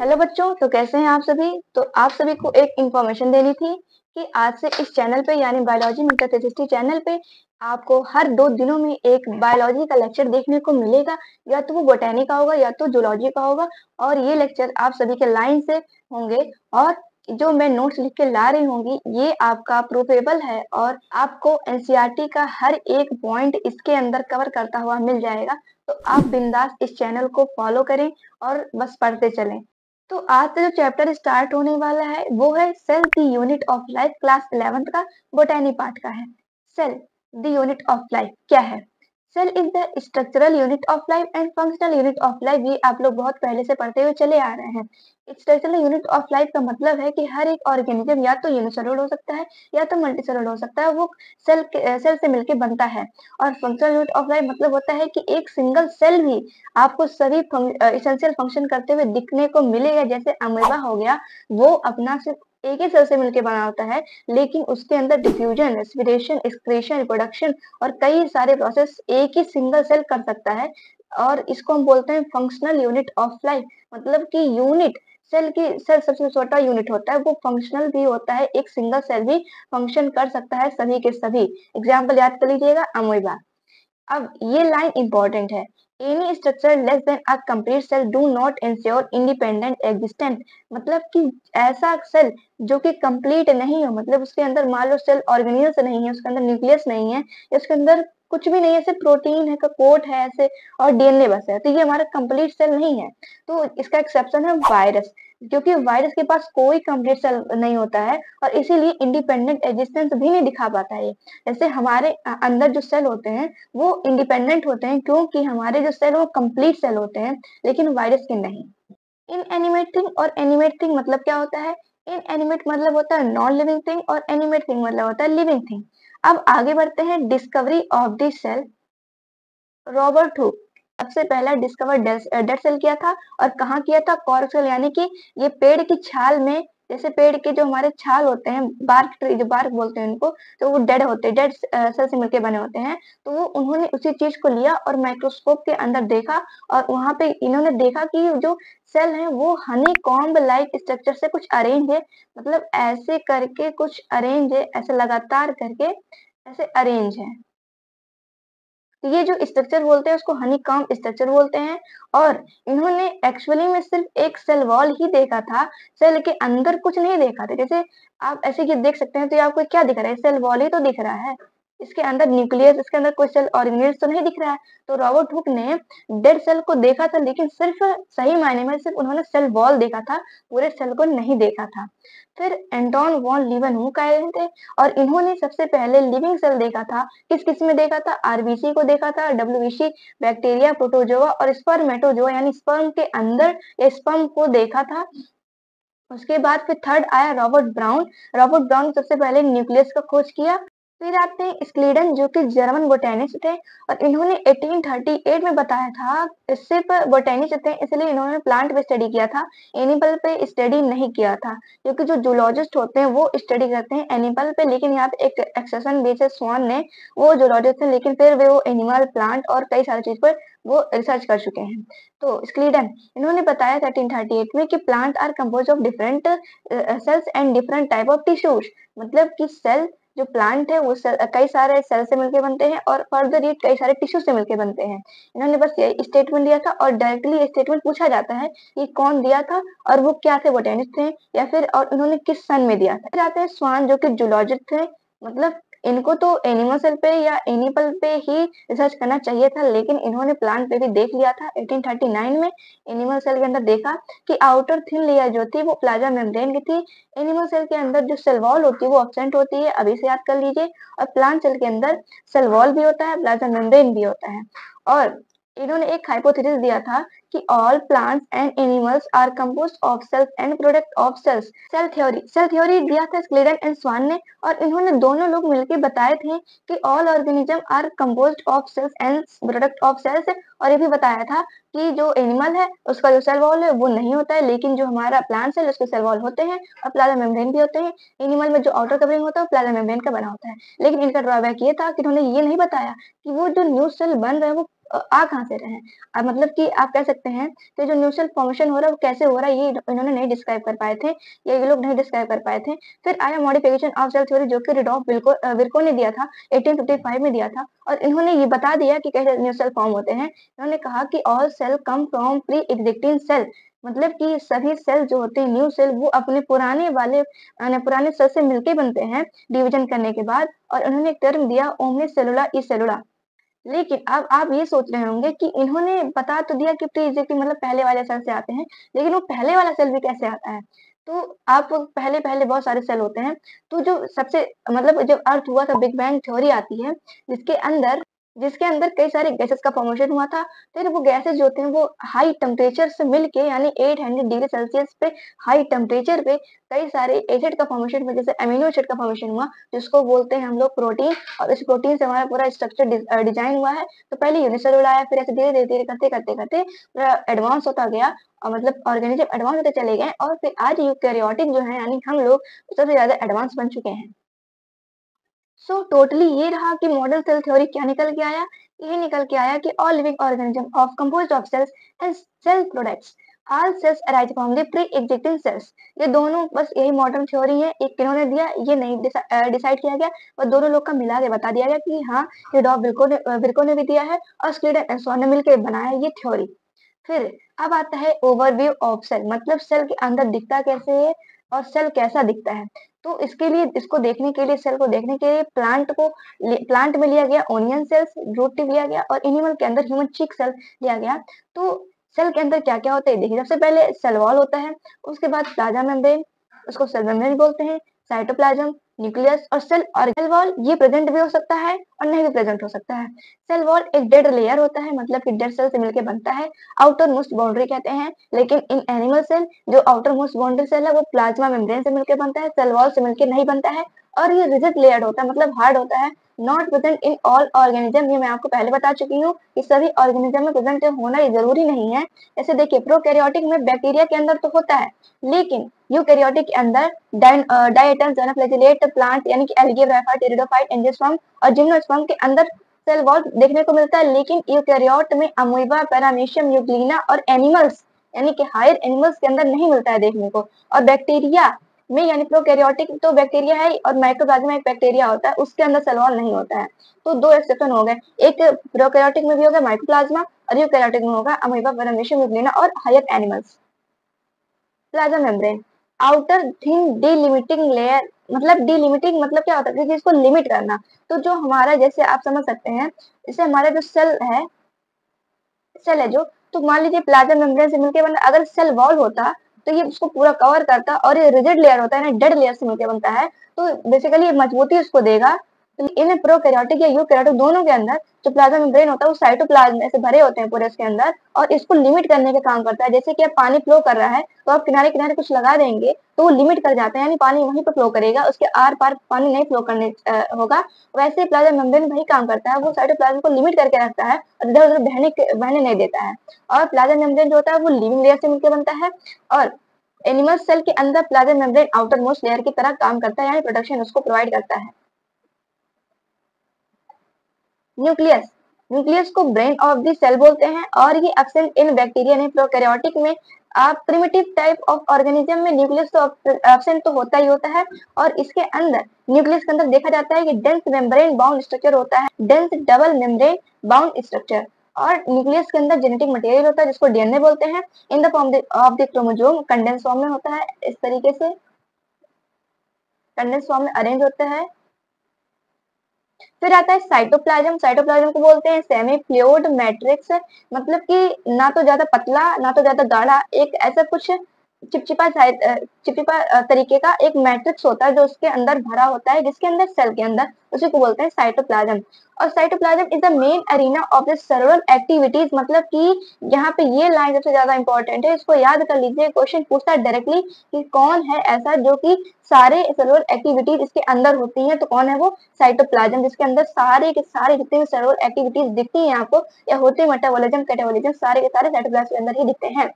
Hello बच्चों, तो कैसे हैं आप सभी। तो आप सभी को एक इन्फॉर्मेशन देनी थी कि आज से इस चैनल पे यानी बायोलॉजी मीटर 360 चैनल पे आपको हर 2 दिनों में एक बायोलॉजी का लेक्चर देखने को मिलेगा। या तो वो बोटैनी का होगा या तो जूलॉजी का होगा, और ये लेक्चर आप सभी के लाइन से होंगे। और जो मैं नोट्स लिख के ला रही होंगी ये आपका प्रूफेबल है और आपको एनसीईआरटी का हर एक पॉइंट इसके अंदर कवर करता हुआ मिल जाएगा। तो आप बिंदास इस चैनल को फॉलो करें और बस पढ़ते चलें। तो आज से जो चैप्टर स्टार्ट होने वाला है वो है cell the unit of life, class 11th का बोटैनी पार्ट का है। Cell the unit of life क्या है? Cell is the structural unit of life and functional unit of life. ये आप लोग बहुत पहले से पढ़ते हुए चले आ रहे हैं। स्ट्रक्चरल यूनिट ऑफ लाइफ का मतलब है कि हर एक ऑर्गेनिज्म या तो यूनिसेलुलर हो सकता है या तो मल्टीसेलुलर हो सकता है, वो सेल से मिलकर बनता है। और फंक्शनल यूनिट ऑफ लाइफ मतलब होता है कि एक सिंगल सेल भी आपको सभी इसेंशियल फंक्शन करते हुए दिखने को मिलेगा। जैसे अमीबा हो गया, वो अपना सिर्फ एक ही सेल से मिलकर बना होता है, लेकिन उसके अंदर डिफ्यूजन, रेस्पिरेशन, एक्सक्रीशन, रिप्रोडक्शन और कई सारे प्रोसेस एक ही सिंगल सेल कर सकता है। और इसको हम बोलते हैं फंक्शनल यूनिट ऑफ लाइफ। मतलब कि यूनिट सेल सबसे छोटा यूनिट होता है, वो फंक्शनल भी होता है। एक सिंगल सेल भी फंक्शन कर सकता है सभी के सभी। एग्जाम्पल याद कर लीजिएगा, अमीबा। अब ये लाइन इंपॉर्टेंट है। Any structure less than a complete cell do not ensure independent existent. मतलब कि ऐसा सेल जो कि कंप्लीट नहीं हो, मतलब उसके अंदर मान लो सेल ऑर्गेनिल्स नहीं है, उसके अंदर न्यूक्लियस नहीं है, या उसके अंदर कुछ भी नहीं है, सिर्फ प्रोटीन है का कोट है ऐसे और डीएनए बस है, तो ये हमारा कंप्लीट सेल नहीं है। तो इसका एक्सेप्शन है वायरस, क्योंकि वायरस के पास कोई कंप्लीट सेल नहीं होता है और इसीलिए इंडिपेंडेंट एग्जिस्टेंस भी नहीं दिखा पाता है। जैसे हमारे अंदर जो सेल होते हैं वो इंडिपेंडेंट होते हैं, क्योंकि हमारे जो सेल वो कंप्लीट सेल होते हैं, लेकिन वायरस के नहीं। इनएनिमेट थिंग और एनिमेट थिंग मतलब क्या होता है? इनएनिमेट मतलब होता है नॉन लिविंग थिंग और एनिमेट थिंग मतलब होता है लिविंग थिंग। अब आगे बढ़ते हैं, discovery of the cell. Robert Hooke सबसे पहला डिस्कवर डेड सेल किया था, और कहाँ किया था? कॉर्क सेल, यानी कि ये पेड़ की छाल में, जैसे पेड़ के जो हमारे छाल होते हैं, बार्क ट्री जो बार्क बोलते हैं उनको, तो वो डेड होते हैं, डेड सेल से मिलके बने होते हैं। तो वो उन्होंने उसी चीज को लिया और माइक्रोस्कोप के अंदर देखा, और वहां पे इन्होंने देखा कि जो सेल है वो हनी कॉम्ब लाइक स्ट्रक्चर से कुछ अरेंज है। मतलब ऐसे करके कुछ अरेंज है, ऐसे लगातार करके ऐसे अरेंज है। तो ये जो स्ट्रक्चर बोलते हैं उसको हनीकॉम्ब स्ट्रक्चर बोलते हैं। और इन्होंने एक्चुअली में सिर्फ एक सेल वॉल ही देखा था, सेल के अंदर कुछ नहीं देखा था। जैसे आप ऐसे ये देख सकते हैं, तो ये आपको क्या दिख रहा है? सेल वॉल ही तो दिख रहा है, इसके अंदर न्यूक्लियस, इसके अंदर कोई सेल ऑर्गेनेल्स तो नहीं दिख रहा है। तो रॉबर्ट हुक ने डेड सेल को देखा था, लेकिन सिर्फ सही मायने में सिर्फ उन्होंने सेल वॉल देखा था, पूरे सेल को नहीं देखा था। फिर एंटोन वॉन लीeuwenhoek आए थे, और इन्होंने सबसे पहले लिविंग सेल देखा था। किस में देखा था? आरबीसी को देखा था, डब्ल्यूबीसी, बैक्टीरिया, प्रोटोजोआ और स्पर्मेटोजोआ, यानी स्पर्म के अंदर स्पर्म को देखा था। उसके बाद फिर थर्ड आया रॉबर्ट ब्राउन। रॉबर्ट ब्राउन ने सबसे पहले न्यूक्लियस का खोज किया। फिर आते हैं स्क्लीडन, जो कि जर्मन बोटेनिस्ट थे, और इन्होंने 1838 में बताया था। इससे पर बोटेनिस्ट थे इसलिए इन्होंने प्लांट पे स्टडी किया था, एनिमल पे स्टडी नहीं किया था, क्योंकि जो जूलॉजिस्ट होते हैं वो स्टडी करते हैं एनिमल पे। लेकिन यहाँ पे एक एक्सेप्शन बीच है, स्वान ने, वो जूलॉजिस्ट थे, लेकिन फिर वो एनिमल, प्लांट और कई सारी चीज पर वो रिसर्च कर चुके हैं। तो स्क्लीडन इन्होंने बताया 1338 में कि plant are compose of different cells and different type of tissues. मतलब कि सेल जो प्लांट है वो कई सारे सेल से मिलकर बनते हैं, और फर्दर ये कई सारे टिश्यू से मिलकर बनते हैं। इन्होंने बस यही स्टेटमेंट दिया था, और डायरेक्टली ये स्टेटमेंट पूछा जाता है कि कौन दिया था और वो क्या थे, बोटेनिस्ट थे या फिर, और उन्होंने किस सन में दिया था। फिर आते हैं स्वान, जो कि जूलॉजिस्ट थे। मतलब इनको तो एनिमल सेल पे या एनिमल पे ही रिसर्च करना चाहिए था, लेकिन इन्होंने प्लांट पे भी देख लिया था। 1839 में एनिमल सेल के अंदर देखा कि आउटर थिन लेयर जो थी वो प्लाज्मा मेम्ब्रेन की थी। एनिमल सेल के अंदर जो सेल वॉल होती है वो एब्सेंट होती है, अभी से याद कर लीजिए। और प्लांट सेल के अंदर सेल वॉल भी होता है, प्लाज्मा मेम्ब्रेन भी होता है। और इन्होंने एक हाइपोथेसिस दिया था कि all plants and animals are composed of cells and product of cells. Cell theory दिया था स्क्लेडन एंड स्वान ने, और इन्होंने दोनों लोग मिलकर बताए थे कि all organism are composed of cells and product of cells. और ये भी बताया था कि जो एनिमल है उसका जो सेल वॉल है वो नहीं होता है, लेकिन जो हमारा प्लांट है उसके सेल वॉल होते हैं और प्लाज्मा मेम्ब्रेन भी होते हैं। एनिमल में जो आउटर कवरिंग होता है वो प्लाज्मा मेम्ब्रेन का बना होता है। लेकिन इनका ड्रॉबैक ये था कि उन्होंने ये नहीं बताया कि वो जो न्यू सेल बन रहे हैं वो आ कहाँ से रहे हैं। अब मतलब कि आप कह सकते हैं कि जो न्यू सेल फॉर्मेशन हो रहा है वो कैसे हो रहा है, ये इन्होंने नहीं डिस्क्राइब कर पाए थे, या ये लोग नहीं डिस्क्राइब कर पाए थे। फिर आया मॉडिफिकेशन ऑफ सेल थ्योरी, जो कि रुडोल्फ विर्को ने दिया था, 1855 में दिया था, और इन्होंने ये बता दिया कि कैसे न्यू सेल फॉर्म होते हैं। इन्होंने कहा कि all cell come from pre existing cell, मतलब कि सभी सेल जो होते हैं न्यू सेल वो अपने पुराने सेल से मिलके बनते हैं डिवीजन करने के बाद। और उन्होंने एक टर्म दिया ओमनी सेलुला ई सेलुला। लेकिन अब आप ये सोच रहे होंगे कि इन्होंने बता तो दिया कि प्री एग्जिस्टिंग मतलब पहले वाले सेल से आते हैं, लेकिन वो पहले वाला सेल भी कैसे आता है। तो आप पहले बहुत सारे सेल होते हैं, तो जो सबसे मतलब जब अर्थ हुआ था बिग बैंग थ्योरी आती है, जिसके अंदर कई सारे गैसेस का फॉर्मेशन हुआ था। फिर वो गैसेस जो होते हैं वो हाई टेम्परेचर से मिलके यानी 800 डिग्री सेल्सियस पे हाई टेम्परेचर पे कई सारे एसिड का फॉर्मेशन हुआ, जैसे अमीनो एसिड का फॉर्मेशन हुआ, जिसको बोलते हैं हम लोग प्रोटीन। और इस प्रोटीन से हमारा पूरा स्ट्रक्चर डिजाइन हुआ है। तो पहले यूनिसेलुलर आया, फिर ऐसे धीरे धीरे करते पूरा एडवांस होता गया, और मतलब ऑर्गेनिज्म एडवांस होते चले गए, और फिर आज यूकैरियोटिक जो है यानी हम लोग सबसे ज्यादा एडवांस बन चुके हैं। सो टोटली ये रहा कि मॉडर्न सेल थ्योरी क्या निकल के आया। ये निकल के आया कि all living organism of composed of cells and cell products, all cells arise from the pre existing cells. ये दोनों बस यही मॉडर्न थ्योरी है, एक किन्होंने दिया, ये नहीं डिसाइड किया गया, और दोनों लोग का मिला के बता दिया गया कि हाँ रुडोल्फ विर्को ने भी दिया है और स्क्लीडर एंड स्वान ने मिलकर बनाया ये थ्योरी। फिर अब आता है ओवरव्यू ऑफ सेल, मतलब सेल के अंदर दिखता कैसे है और सेल कैसा दिखता है। तो इसके लिए इसको देखने के लिए सेल को देखने के लिए प्लांट में लिया गया ओनियन सेल्स, रूट टिप लिया गया, और एनिमल के अंदर ह्यूमन चीक सेल लिया गया। तो सेल के अंदर क्या क्या होता है देखिए, सबसे पहले सेल वॉल होता है, उसके बाद प्लाज्मा मेम्ब्रेन, उसको सेल मेम्ब्रेन बोलते हैं, साइटोप्लाज्म, न्यूक्लियस और सेल ऑर्गेनेल वॉल। ये प्रेजेंट भी हो सकता है और नहीं भी प्रेजेंट हो सकता है। सेल वॉल एक डेड लेयर होता है, मतलब कि डेड सेल से मिलकर बनता है, आउटर मोस्ट बाउंड्री कहते हैं। लेकिन इन एनिमल सेल जो आउटर मोस्ट बाउंड्री सेल है वो प्लाज्मा मेम्ब्रेन से मिलकर बनता है, सेल वॉल से मिलकर नहीं बनता है। और ये रिजिड लेयर्ड होता है, मतलब हार्ड होता है, not present in all organism. ये मैं आपको पहले बता चुकी हूँ कि सभी ऑर्गेनिज्म में प्रेजेंट होना ये जरूरी नहीं है। जैसे देखिए प्रोकैरियोटिक में बैक्टीरिया के अंदर तो होता है, लेकिन यूकैरियोटिक के अंदर डायटम, फ्लैजिलेट प्लांट यानी कि एल्गी, ब्रायोफाइट, इरिडोफाइट, एंजियोस्पर्म और जिम्नोस्पर्म के अंदर सेल वॉल देखने को मिलता है। लेकिन यूकैरियोट में अमीबा, पैरामीशियम, यूग्लिना और एनिमल्स यानी कि हायर एनिमल्स के अंदर नहीं मिलता है देखने को। और बैक्टीरिया में यानी प्रोकैरियोटिक तो बैक्टीरिया है, और माइक्रोप्लाज्मा में एक बैक्टीरिया होता है, उसके अंदर सेल वॉल नहीं होता है। तो दो एक्सेप्शन हो गए, एक प्रोकैरियोटिक में भी होगा माइक्रोप्लाज्मा, और यूकैरियोटिक में होगा अमीबा, पैरामीशियम, यूग्लिना और higher animals. Plasma membrane, outer thin delimiting layer, मतलब डिलिमिटिंग मतलब क्या होता है, किसी चीज को लिमिट करना। तो जो हमारा, जैसे आप समझ सकते हैं, जैसे हमारा जो सेल है जो, तो मान लीजिए प्लाज्मा मेम्ब्रेन से मिलकर बना, अगर सेल वॉल होता तो ये उसको पूरा कवर करता, और ये रिजिड लेयर होता है ना, डेड लेयर से मिलकर बनता है, तो बेसिकली ये मजबूती उसको देगा। तो इन प्रोकैरियोटिक या यूकैरियोटिक दोनों के अंदर जो प्लाज्मा मेम्ब्रेन होता है वो साइटोप्लाज्म से भरे होते हैं पूरे इसके अंदर, और इसको लिमिट करने का काम करता है। जैसे कि अब पानी फ्लो कर रहा है तो आप किनारे किनारे कुछ लगा देंगे तो वो लिमिट कर जाते हैं, यानी पानी वहीं पर फ्लो करेगा, उसके आर पार पानी नहीं फ्लो करने होगा। वैसे प्लाज्मा मेम्ब्रेन वही काम करता है, वो साइटोप्लाज्म को लिमिट करके रखता है और इधर उधर बहने नहीं देता है। और प्लाज्मा मेम्ब्रेन जो होता है वो लिविंग लेयर से मिलकर बनता है, और एनिमल सेल के अंदर plasma membrane outer most layer की तरह काम करता है, यानी प्रोटेक्शन उसको प्रोवाइड करता है। न्यूक्लियस, न्यूक्लियस को ब्रेन ऑफ द सेल बोलते हैं, और ये एब्सेंट इन बैक्टीरिया नहीं प्रोकैरियोटिक में। प्रिमिटिव टाइप ऑफ ऑर्गेनिज्म में न्यूक्लियस तो एब्सेंट तो होता ही होता है, और इसके अंदर न्यूक्लियस के अंदर देखा जाता है कि डेंस मेम्ब्रेन बाउंड स्ट्रक्चर होता है, dense double membrane bound structure. और न्यूक्लियस के अंदर जेनेटिक मटेरियल होता है जिसको डीएनए बोलते हैं, in the form of the chromosome, condense form में होता है, इस तरीके से कंडेंस फॉर्म में अरेंज होता है। फिर आता है साइटोप्लाज्म, साइटोप्लाज्म को बोलते हैं सेमी फ्लूइड मैट्रिक्स, मतलब कि ना तो ज्यादा पतला ना तो ज्यादा गाढ़ा, एक ऐसा कुछ चिपचिपा तरीके का एक मैट्रिक्स होता है जो उसके अंदर भरा होता है, जिसके अंदर सेल के अंदर, उसी को बोलते हैं साइटोप्लाज्म। और cytoplasm is the main arena of the cellular activities, मतलब कि यहाँ पे ये लाइन सबसे ज्यादा इंपॉर्टेंट है, इसको याद कर लीजिए, क्वेश्चन पूछता है डायरेक्टली कि कौन है ऐसा जो कि सारे सेलुलर एक्टिविटीज इसके अंदर होती हैं, तो कौन है वो, साइटोप्लाज्म, जिसके अंदर सारे के सारे जितने भी सेलुलर एक्टिविटीज दिखती हैं आपको या होते हैं, मेटाबॉलिज्म, कैटाबॉलिज्म, सारे के सारे साइटोप्लाज्म के अंदर ही दिखते हैं।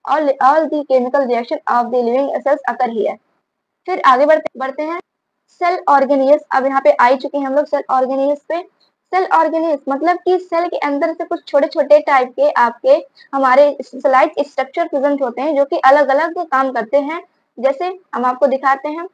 all the chemical reaction of the living cells occur here। फिर आगे बढ़ते हैं सेल ऑर्गेनियस। अब यहाँ पे आ चुके हैं हम लोग सेल ऑर्गेनियस पे। सेल ऑर्गेनेल्स मतलब कि सेल के अंदर से कुछ छोटे-छोटे टाइप के आपके हमारे स्लाइड स्ट्रक्चर प्रेजेंट होते हैं जो कि अलग-अलग काम करते हैं। जैसे हम आपको दिखाते हैं,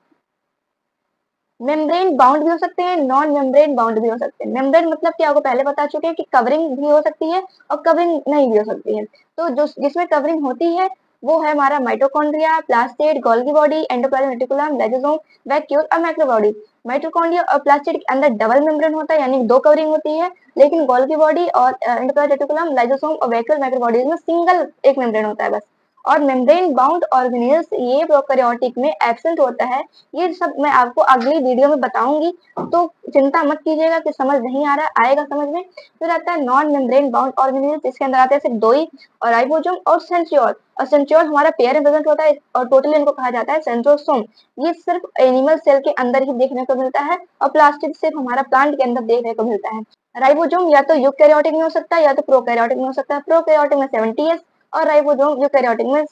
मेम्ब्रेन बाउंड भी हो सकते हैं, नॉन मेम्ब्रेन बाउंड भी हो सकते हैं। मेम्ब्रेन मतलब कि आपको पहले बता चुके हैं कि कवरिंग भी हो सकती है और कवरिंग नहीं भी हो सकती है। तो जो जिसमें कवरिंग होती है वो है हमारा mitochondria, plastid, Golgi body, endoplasmic reticulum, lysosome, vacuole और मैक्रोबॉडी। माइटोकॉन्ड्रिया और प्लास्टिड के अंदर डबल मेम्ब्रेन होता है यानी 2 कवरिंग होती है, लेकिन गोल्गी बॉडी और एंडोप्लाज्मिक रेटिकुलम, लाइसोसोम और वैक्यूल मैक्रोबॉडीज में सिंगल एक मेम्ब्रेन होता है बस। और मेम्ब्रेन बाउंड ऑर्गेनेल्स ये प्रोकैरियोटिक में एब्सेंट होता है। ये सब मैं आपको अगली वीडियो में बताऊंगी, तो चिंता मत कीजिएगा कि समझ नहीं आ रहा, आएगा समझ में। फिर आता है नॉन मेम्ब्रेन बाउंड ऑर्गेनेल्स, इसके अंदर आते हैं सिर्फ 2 ही, और राइबोसोम और सेंट्रियोल। और सेंट्रियोल हमारा पेयर में प्रेजेंट होता है और टोटली इनको कहा जाता है सेंट्रोसोम। ये सिर्फ एनिमल सेल के अंदर ही देखने को मिलता है और प्लास्टिड सिर्फ हमारा प्लांट के अंदर देखने को मिलता है। राइबोसोम या तो यूकैरियोटिक में हो सकता है या तो प्रोकैरियोटिक में हो सकता है। प्रोकैरियोटिक में 70s और राइबोसोम यूकैरियोटिक में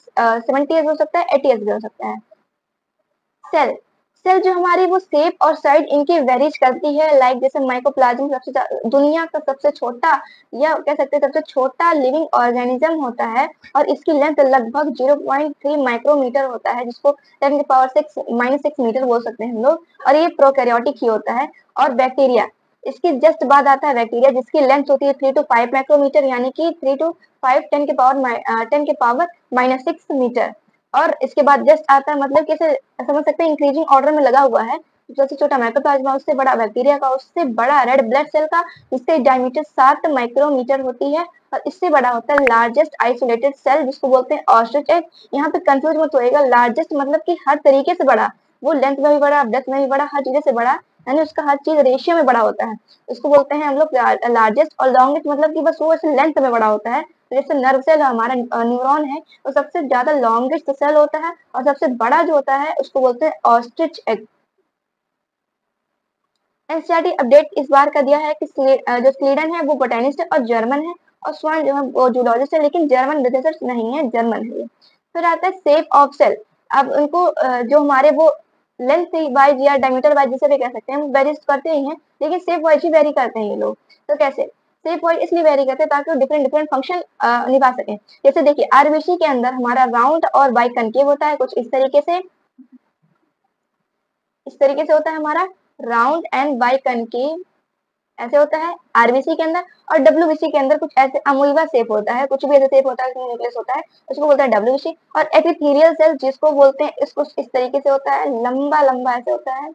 70s हो सकता है, 80s भी हो सकता है। सेल सेल जो हमारी वो शेप और साइज इनकी वेरीज करती है। लाइक जैसे माइकोप्लाज्म सबसे दुनिया का सबसे छोटा या कह सकते हैं सबसे छोटा लिविंग ऑर्गेनिज्म होता है और इसकी लेंथ लगभग 0.3 माइक्रोमीटर होता है, जिसको 10⁻⁶ मीटर बोल सकते हैं हम लोग, और ये प्रोकैरियोटिक ही होता है। और बैक्टीरिया, इसकी जस्ट बाद आता है बैक्टीरिया, जिसकी लेंथ होती है 3 to 5 माइक्रोमीटर यानी कि 3 to 5 10⁻⁻⁶ मीटर। और इसके बाद जस्ट आता है, मतलब कैसे समझ सकते हैं, इंक्रीजिंग ऑर्डर में लगा हुआ है। सबसे छोटा माइकोप्लाज्मा, उससे बड़ा बैक्टीरिया का, उससे बड़ा रेड ब्लड सेल का, इससे डायमीटर 7 माइक्रोमीटर होती है। और इससे बड़ा होता है लार्जेस्ट आइसोलेटेड सेल, जिसको बोलते हैं ऑस्ट्रिच एग। यहाँ पे कंफ्यूज मत होएगा, लार्जेस्ट मतलब कि हर तरीके से बड़ा, वो लेंथ में भी बड़ा, डेप्थ में भी बड़ा, हर चीज से बड़ा, यानी उसका हर चीज रेशियो में बड़ा होता है। उसको बोलते हैं हम लोग लार्जेस्ट। और लॉन्गेस्ट मतलब कि बस वो ऐसे लेंथ में बड़ा होता है। जैसे नर्व सेल हमारा न्यूरॉन है, तो सबसे ज्यादा लॉन्गेस्ट सेल होता है और सबसे बड़ा जो होता है उसको बोलते हैं ऑस्ट्रिच एग। एनसीईआरटी अपडेट इस बार का दिया है कि जो स्वीडन है वो बोटेनिस्ट है और जर्मन है, और स्वर्ण जो है वो जूलॉजिस्ट है, लेकिन जर्मन रिसर्च नहीं है, जर्मन है ये। फिर आता है शेप ऑफ सेल। अब उनको जो हमारे वो लेंथ वाइज या डायमीटर वाइज जिसे भी कह सकते हैं, वेरी करते ही हैं, लेकिन शेप वाइज ही वेरी करते हैं ये लोग। तो कैसे शेप वाइज इसलिए वेरी करते हैं ताकि वो डिफरेंट डिफरेंट फंक्शन निभा सके। जैसे देखिए आरबीसी के अंदर हमारा राउंड और बाई कनकेव होता है, कुछ इस तरीके से होता है हमारा राउंड एंड बाई कनकेव, ऐसे होता है आरबीसी के अंदर। और डब्ल्यूबीसी के अंदर कुछ ऐसे अमोइबा शेप होता है, कुछ भी ऐसे शेप होता है, न्यूक्लियस होता है, उसको बोलते हैं डब्ल्यूबीसी। और एपिथेलियल सेल जिसको बोलते हैं, इसको इस तरीके से होता है, लंबा लंबा ऐसे होता है,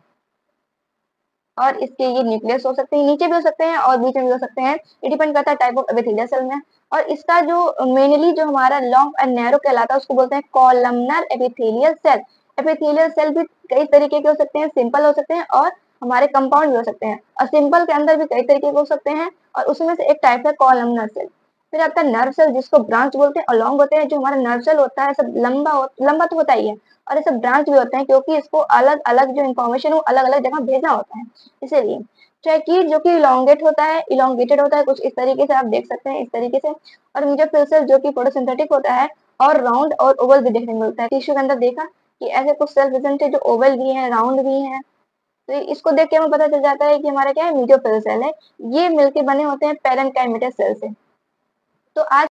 और इसके ये न्यूक्लियस हो सकते हैं, नीचे भी हो सकते हैं और बीच में भी हो सकते हैं, ये डिपेंड करता है टाइप ऑफ एपिथेलियल सेल में। और इसका जो मेनली जो हमारा लॉन्ग एंड नैरो कहलाता है उसको बोलते हैं columnar epithelial cell. Epithelial cell भी कई तरीके के हो सकते हैं, सिंपल हो सकते हैं और हमारे कंपाउंड भी हो सकते हैं, और सिंपल के अंदर भी कई तरीके के हो सकते हैं, और उसमें से एक टाइप है कॉलमनर सेल। फिर आता है नर्व सेल जिसको ब्रांच बोलते हैं, और लॉन्ग होते हैं। जो हमारा नर्व सेल होता है सब लंबा तो होता ही है, और ये सब ब्रांच भी होते हैं क्योंकि इसको अलग अलग जो इन्फॉर्मेशन वो अलग अलग जगह भेजना होता है, इसीलिए। ट्रैकीड जो कि इलोंगेट होता है, इलोंगेटेड होता है, कुछ इस तरीके से आप देख सकते हैं, इस तरीके से। और मेसोफिल सेल जो कि फोटोसिंथेटिक होता है और राउंड और ओवल भी देखने को मिलता है। टिश्यू के अंदर देखा कि ऐसे कुछ सेल प्रेजेंट है जो ओवल भी है, राउंड भी है। तो इसको देख के हमें पता चल जाता है कि हमारा क्या है, मेसोफिल सेल है। ये मिलके बने होते हैं पैरेन्काइमेटस सेल से। तो आज